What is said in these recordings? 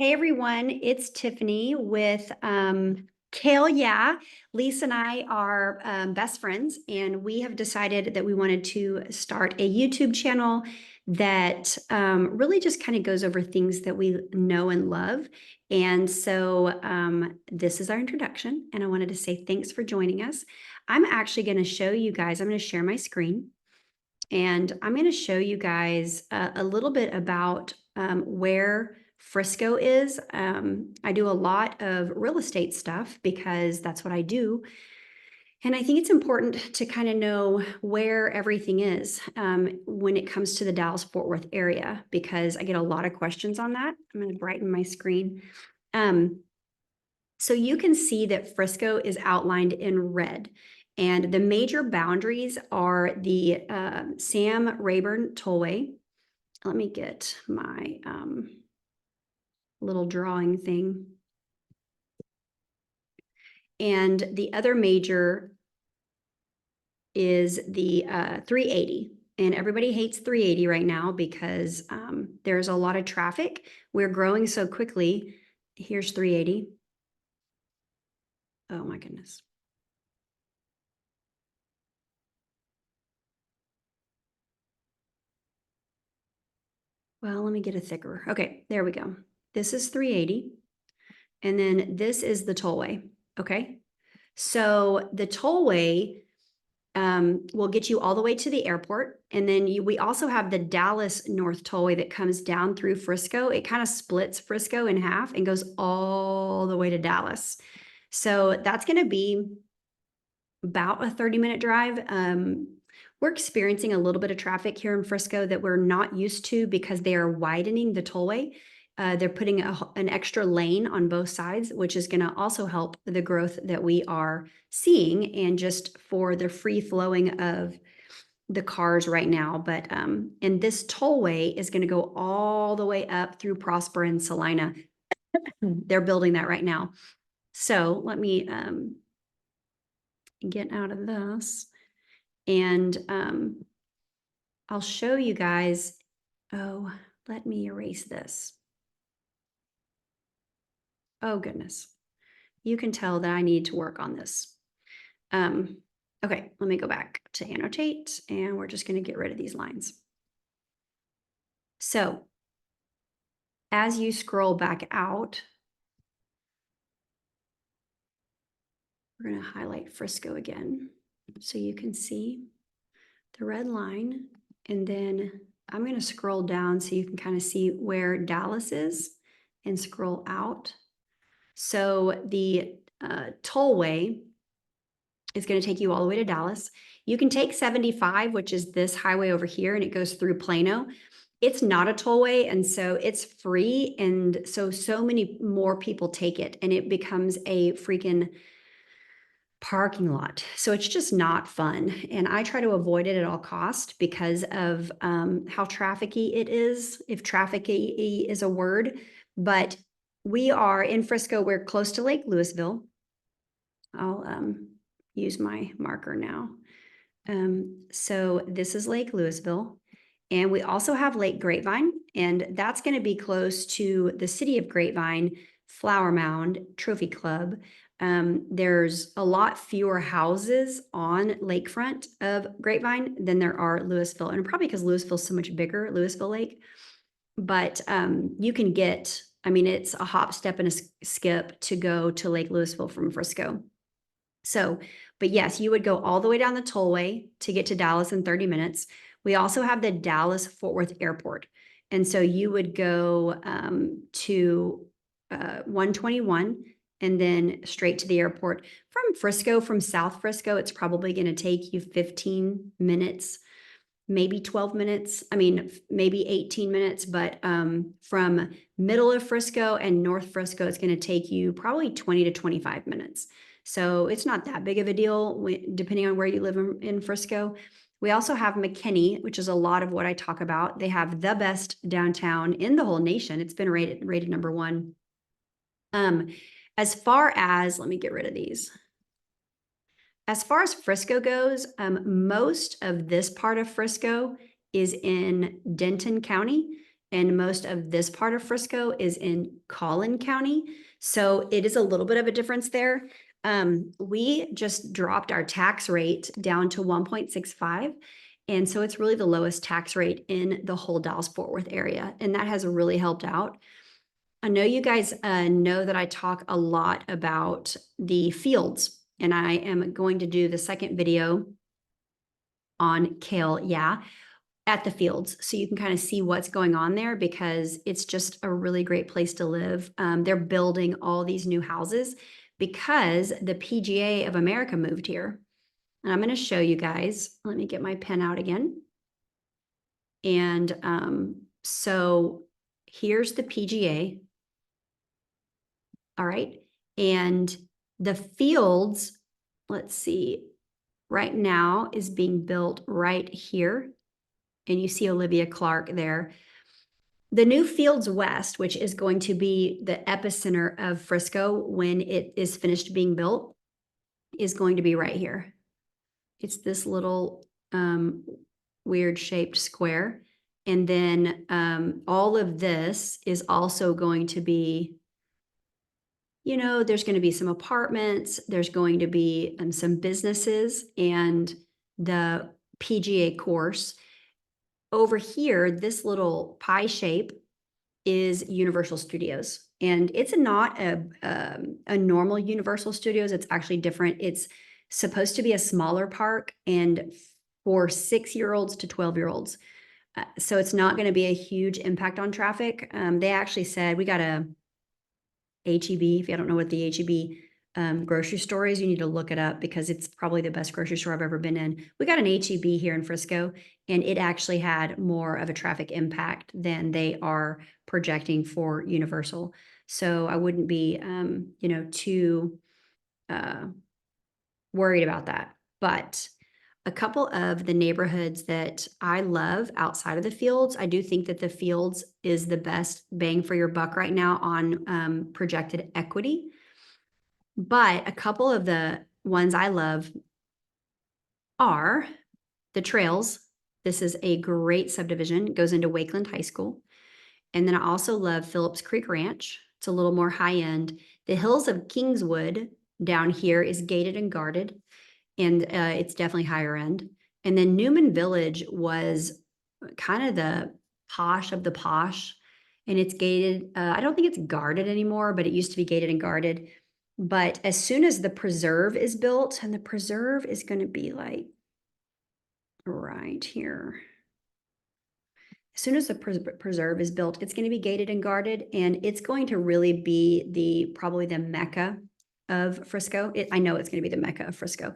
Hey everyone, it's Tiffany with Kale Yeah. Lisa and I are best friends, and we have decided that we wanted to start a YouTube channel that really just kind of goes over things that we know and love. And so this is our introduction, and I wanted to say thanks for joining us. I'm actually going to show you guys, I'm going to share my screen, and I'm going to show you guys a little bit about where Frisco is. I do a lot of real estate stuff because that's what I do. And I think it's important to kind of know where everything is when it comes to the Dallas-Fort Worth area, because I get a lot of questions on that. I'm going to brighten my screen. So you can see that Frisco is outlined in red. And the major boundaries are the Sam Rayburn Tollway. Let me get my little drawing thing. And the other major is the 380. And everybody hates 380 right now because there's a lot of traffic. We're growing so quickly. Here's 380. Oh my goodness. Well, let me get a thicker. Okay, there we go. This is 380. And then this is the tollway. Okay. So the tollway will get you all the way to the airport. And then we also have the Dallas North Tollway that comes down through Frisco. It kind of splits Frisco in half and goes all the way to Dallas. So that's going to be about a 30-minute drive. We're experiencing a little bit of traffic here in Frisco that we're not used to because they are widening the tollway. They're putting an extra lane on both sides, which is going to also help the growth that we are seeing and just for the free flowing of the cars right now. But and this tollway is going to go all the way up through Prosper and Salina. They're building that right now. So let me get out of this. And I'll show you guys. Oh, let me erase this. Oh, goodness. You can tell that I need to work on this. Okay, let me go back to annotate, and we're just going to get rid of these lines. So as you scroll back out, we're going to highlight Frisco again so you can see the red line. And then I'm going to scroll down so you can kind of see where Dallas is and scroll out. So the tollway is going to take you all the way to Dallas. You can take 75, which is this highway over here, and it goes through Plano. It's not a tollway, and so it's free. And so many more people take it, and it becomes a freaking parking lot. So it's just not fun. And I try to avoid it at all cost because of how trafficky it is, if trafficky is a word. But we are in Frisco. We're close to Lake Louisville. I'll use my marker now. So this is Lake Louisville. And we also have Lake Grapevine, and that's going to be close to the city of Grapevine, Flower Mound, Trophy Club. There's a lot fewer houses on lakefront of Grapevine than there are Louisville, and probably because Louisville's so much bigger, Louisville Lake. But you can get, I mean, it's a hop, step, and a skip to go to Lake Louisville from Frisco. So, but yes, you would go all the way down the tollway to get to Dallas in 30 minutes. We also have the Dallas-Fort Worth Airport. And so you would go to 121 and then straight to the airport. From Frisco, from South Frisco, it's probably going to take you 15 minutes, maybe 12 minutes. I mean, maybe 18 minutes, but from middle of Frisco and North Frisco, it's going to take you probably 20 to 25 minutes. So it's not that big of a deal depending on where you live in Frisco. We also have McKinney, which is a lot of what I talk about. They have the best downtown in the whole nation. It's been rated #1. As far as, let me get rid of these. As far as Frisco goes, most of this part of Frisco is in Denton County. and most of this part of Frisco is in Collin County. So it is a little bit of a difference there. We just dropped our tax rate down to 1.65. And so it's really the lowest tax rate in the whole Dallas-Fort Worth area. And that has really helped out. I know you guys know that I talk a lot about the fields, and I am going to do the second video on Kale Yeah at the fields, so you can kind of see what's going on there, because it's just a really great place to live. They're building all these new houses because the PGA of America moved here. And I'm going to show you guys. Let me get my pen out again. And so here's the PGA. All right. And the fields, let's see, right now is being built right here. And you see Olivia Clark there. The new Fields West, which is going to be the epicenter of Frisco when it is finished being built, is going to be right here. It's this little weird shaped square. And then all of this is also going to be, you know, there's going to be some apartments, there's going to be some businesses, and the PGA course. Over here, this little pie shape is Universal Studios. And it's not a normal Universal Studios. It's actually different. It's supposed to be a smaller park and for 6-year-olds to 12-year-olds. So it's not going to be a huge impact on traffic. They actually said we got a H-E-B. If you don't know what the H-E-B grocery store is, you need to look it up because it's probably the best grocery store I've ever been in. We got an H-E-B here in Frisco, and it actually had more of a traffic impact than they are projecting for Universal. So I wouldn't be, you know, too worried about that. But a couple of the neighborhoods that I love outside of the fields, I do think that the fields is the best bang for your buck right now on projected equity. But a couple of the ones I love are the Trails. This is a great subdivision. It goes into Wakeland High School. And then I also love Phillips Creek Ranch. It's a little more high end. The Hills of Kingswood down here is gated and guarded, and it's definitely higher end. And then Newman Village was kind of the posh of the posh, and it's gated. I don't think it's guarded anymore, but it used to be gated and guarded. But as soon as the preserve is built, and the preserve is going to be like right here. As soon as the preserve is built, it's going to be gated and guarded, and it's going to really be probably the mecca of Frisco. I know it's going to be the mecca of Frisco.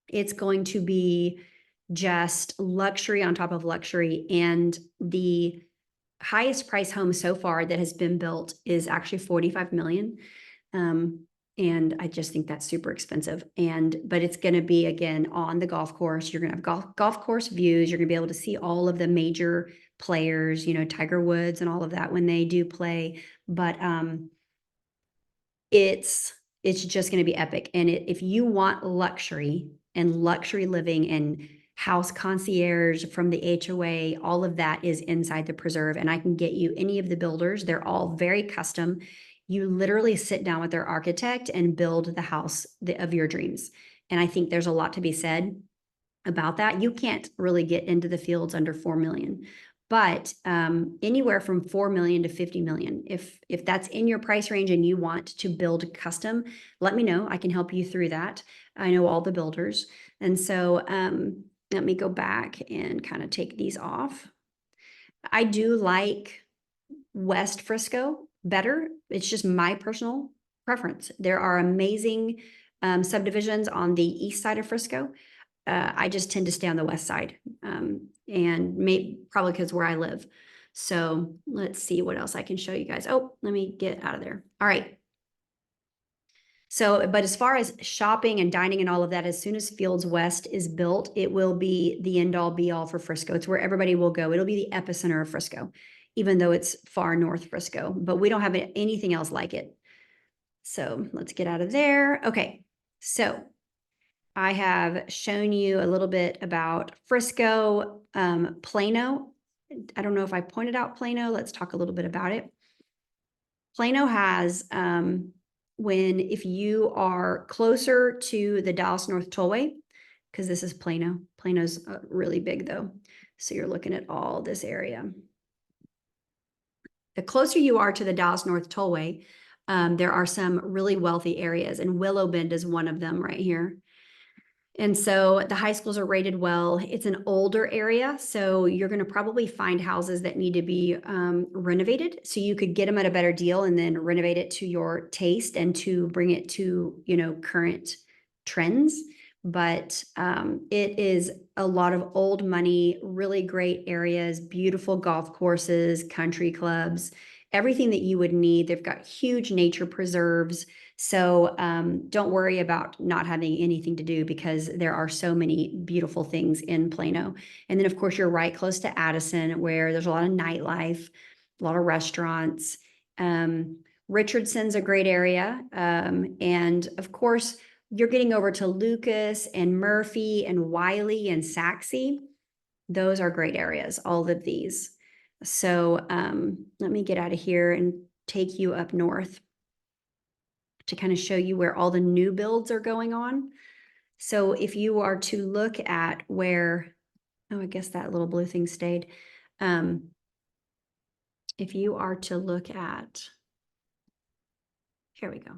It's going to be just luxury on top of luxury, and the highest price home so far that has been built is actually $45 million. And I just think that's super expensive. But it's going to be, again, on the golf course. You're going to have golf course views. You're going to be able to see all of the major players, you know, Tiger Woods and all of that when they do play. But it's just going to be epic. And if you want luxury and luxury living and house concierge from the HOA, all of that is inside the preserve. And I can get you any of the builders. They're all very custom. You literally sit down with their architect and build the house of your dreams. And I think there's a lot to be said about that. You can't really get into the fields under 4 million, but anywhere from 4 million to 50 million. If that's in your price range and you want to build custom, let me know. I can help you through that. I know all the builders. And so let me go back and kind of take these off. I do like West Frisco better. It's just my personal preference. There are amazing subdivisions on the east side of Frisco. I just tend to stay on the west side, and probably because where I live. So let's see what else I can show you guys. Oh, let me get out of there. All right. So, but as far as shopping and dining and all of that, as soon as Fields West is built, it will be the end all be all for Frisco. It's where everybody will go. It'll be the epicenter of Frisco, even though it's far north Frisco, but we don't have anything else like it. So let's get out of there. Okay. So I have shown you a little bit about Frisco. Plano I don't know if I pointed out Plano. Let's talk a little bit about it. Plano has, if you are closer to the Dallas North Tollway, because this is Plano. Plano's really big though. So you're looking at all this area. The closer you are to the Dallas North Tollway, there are some really wealthy areas, and Willow Bend is one of them right here. And so the high schools are rated well. It's an older area, so you're going to probably find houses that need to be renovated. So you could get them at a better deal and then renovate it to your taste and to bring it to, current trends. But it is a lot of old money, really great areas, beautiful golf courses, country clubs, everything that you would need. They've got huge nature preserves. So don't worry about not having anything to do, because there are so many beautiful things in Plano. And then, of course, you're right close to Addison, where there's a lot of nightlife, a lot of restaurants. Richardson's a great area. And of course, you're getting over to Lucas and Murphy and Wiley and Saxe. Those are great areas, all of these. So let me get out of here and take you up north to kind of show you where all the new builds are going on. So if you are to look at where, I guess that little blue thing stayed. If you are to look at, here we go.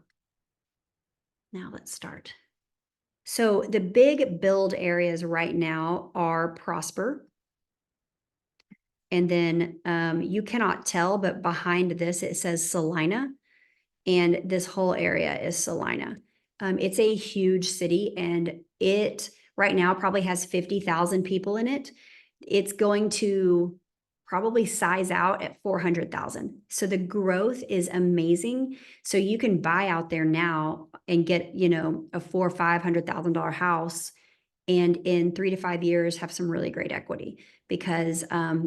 Now let's start. So the big build areas right now are Prosper. And then you cannot tell, but behind this, it says Salina. And this whole area is Salina. It's a huge city, and it right now probably has 50,000 people in it. It's going to probably size out at 400,000. So the growth is amazing. So you can buy out there now and get, a $400,000 or $500,000 house, and in 3 to 5 years have some really great equity, because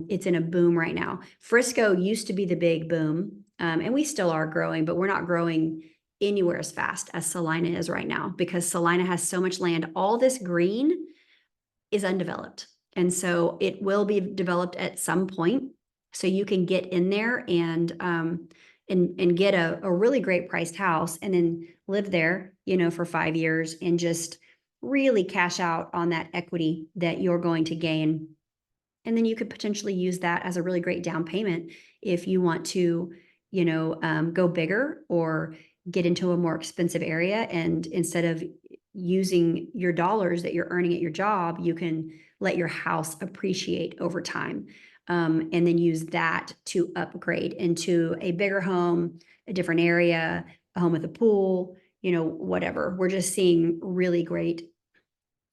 it's in a boom right now. Frisco used to be the big boom, and we still are growing, but we're not growing anywhere as fast as Salina is right now, because Salina has so much land. All this green is undeveloped, and so it will be developed at some point. So you can get in there and get a really great priced house, and then live there, for 5 years, and just really cash out on that equity that you're going to gain. And then you could potentially use that as a really great down payment if you want to, go bigger or get into a more expensive area. And instead of using your dollars that you're earning at your job, you can let your house appreciate over time. And then use that to upgrade into a bigger home, a different area, a home with a pool, whatever. We're just seeing really great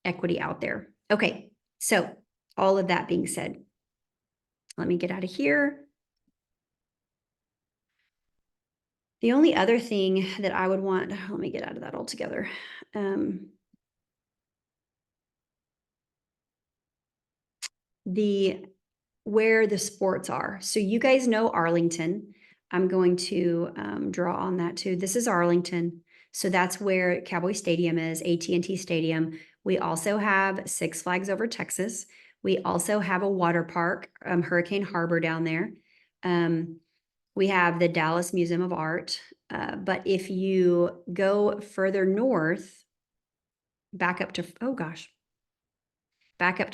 equity out there. Okay, so all of that being said, let me get out of here. The only other thing that I would want, let me get out of that altogether. Where the sports are. So you guys know Arlington. I'm going to draw on that too. This is Arlington. So that's where Cowboy Stadium is, AT&T Stadium. We also have Six Flags Over Texas. We also have a water park, Hurricane Harbor down there. We have the Dallas Museum of Art. But if you go further north, back up to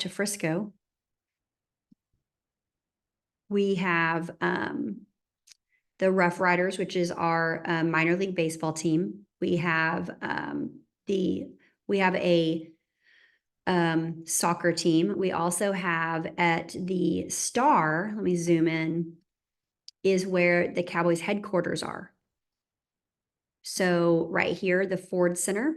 Frisco, we have the Rough Riders, which is our minor league baseball team. We have a soccer team. We also have at the Star, let me zoom in, is where the Cowboys headquarters are. So right here, the Ford Center.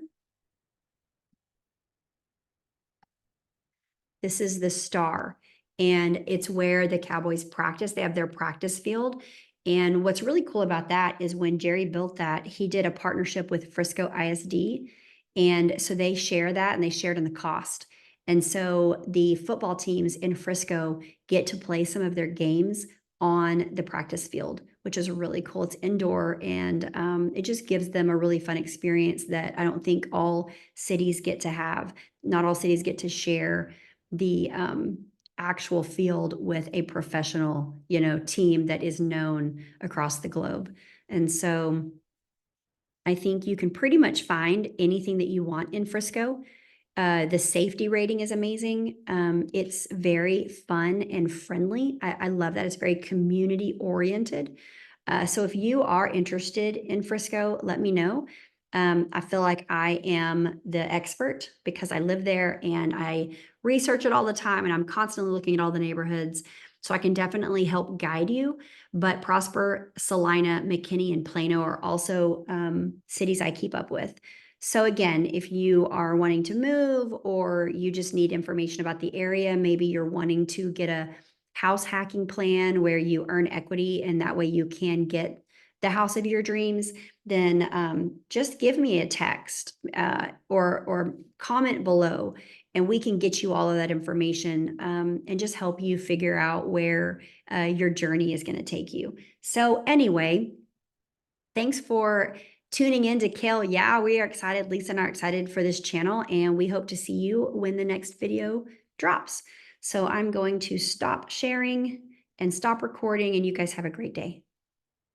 This is the Star, and it's where the Cowboys practice. They have their practice field. And what's really cool about that is when Jerry built that, he did a partnership with Frisco ISD. And so they share that, and they shared in the cost. And so the football teams in Frisco get to play some of their games on the practice field, which is really cool. It's indoor, and it just gives them a really fun experience that I don't think all cities get to have. Not all cities get to share the actual field with a professional, team that is known across the globe. And so I think you can pretty much find anything that you want in Frisco. The safety rating is amazing. It's very fun and friendly. I love that. It's very community oriented. So if you are interested in Frisco, let me know. I feel like I am the expert because I live there and I research it all the time and I'm constantly looking at all the neighborhoods. So I can definitely help guide you. But Prosper, Salina, McKinney, and Plano are also cities I keep up with. So again, if you are wanting to move or you just need information about the area, maybe you're wanting to get a house hacking plan where you earn equity and that way you can get the house of your dreams, then just give me a text or comment below and we can get you all of that information and just help you figure out where your journey is going to take you. So anyway, thanks for tuning in to Kale Yeah. We are excited. Lisa and I are excited for this channel, and we hope to see you when the next video drops. So I'm going to stop sharing and stop recording, and you guys have a great day.